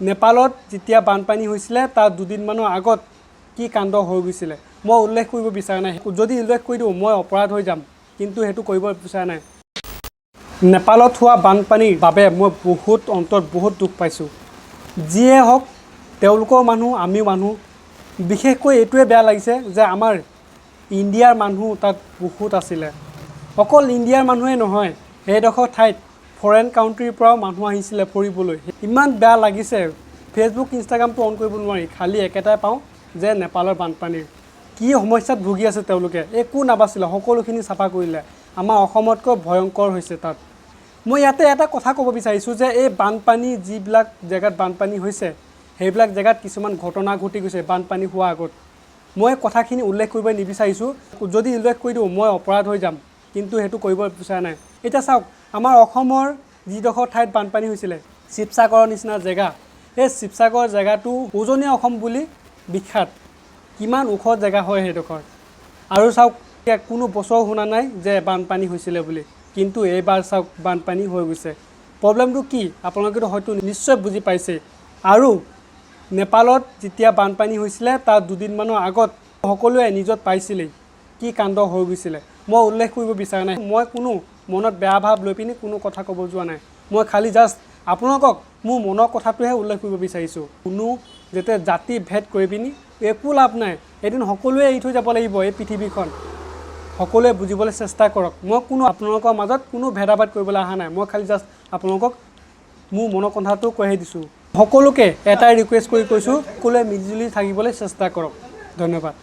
নেপালত যেতিয়া বানপানী হৈছিলে তাৰ দুদিনমানৰ আগত কি কাণ্ড হৈ গৈছিলে মই উল্লেখ কৰিব বিচৰা নাই। যদি উল্লেখ কৰি দিওঁ মই অপৰাধ হৈ যাম, কিন্তু সেইটো কৰিব বিচৰা নাই। নেপালত হোৱা বানপানীৰ বাবে মই বহুত দুখ পাইছোঁ। যিয়ে হওক তেওঁলোকৰ মানুহ আমিও মানুহ। বিশেষকৈ এইটোৱে বেয়া লাগিছে যে আমাৰ ইণ্ডিয়াৰ মানুহ তাত বহুত আছিলে। অকল ইণ্ডিয়াৰ মানুহে নহয়, সেইডোখৰ ঠাইত ফৰেন কাউণ্ট্ৰিৰ পৰাও মানুহ আহিছিলে ফুৰিবলৈ। ইমান বেয়া লাগিছে, ফেচবুক ইনষ্টাগ্ৰামটো অন কৰিব নোৱাৰি, খালি একেটাই পাওঁ যে নেপালৰ বানপানীৰ কি সমস্যাত ভুগি আছে তেওঁলোকে। একো নাবাছিলে, সকলোখিনি চাফা কৰিলে। আমাৰ অসমতকৈ ভয়ংকৰ হৈছে তাত। মই ইয়াতে এটা কথা ক'ব বিচাৰিছোঁ যে এই বানপানী যিবিলাক জেগাত বানপানী হৈছে সেইবিলাক জেগাত কিছুমান ঘটনা ঘটি গৈছে বানপানী হোৱাৰ আগত। মই কথাখিনি উল্লেখ কৰিব নিবিচাৰিছোঁ। যদি উল্লেখ কৰি দিওঁ মই অপৰাধ হৈ যাম, কিন্তু সেইটো কৰিব বিচৰা নাই। এতিয়া চাওক, আমাৰ অসমৰ যিডোখৰ ঠাইত বানপানী হৈছিলে শিৱসাগৰৰ নিচিনা জেগা, সেই শিৱসাগৰ জেগাটো উজনি অসম বুলি বিখ্যাত। কিমান ওখ জেগা হয় সেইডোখৰ। আৰু চাওক, কোনো বছৰ শুনা নাই যে বানপানী হৈছিলে বুলি, কিন্তু এইবাৰ চাওক বানপানী হৈ গৈছে। প্ৰব্লেমটো কি আপোনালোকেতো হয়তো নিশ্চয় বুজি পাইছে। আৰু নেপালত যেতিয়া বানপানী হৈছিলে তাৰ দুদিনমানৰ আগত সকলোৱে নিউজত পাইছিলেই কি কাণ্ড হৈ গৈছিলে। মই উল্লেখ কৰিব বিচৰা নাই। মই কোনো মনত বেয়া ভাৱ লৈ পিনি কোনো কথা ক'ব যোৱা নাই। মই খালি জাষ্ট আপোনালোকক মোৰ মনৰ কথাটোহে উল্লেখ কৰিব বিচাৰিছোঁ। কোনো যাতে জাতি ভেদ কৰি পিনি একো লাভ নাই। এদিন সকলোৱে এৰি থৈ যাব লাগিব এই পৃথিৱীখন। সকলোৱে বুজিবলৈ চেষ্টা কৰক। মই কোনো আপোনালোকৰ মাজত কোনো ভেদাভেদ কৰিবলৈ অহা নাই। মই খালি জাষ্ট আপোনালোকক মোৰ মনৰ কথাটো কৈহে দিছোঁ। সকলোকে এটাই ৰিকুৱেষ্ট কৰি কৈছোঁ, সকলোৱে মিলিজুলি থাকিবলৈ চেষ্টা কৰক। ধন্যবাদ।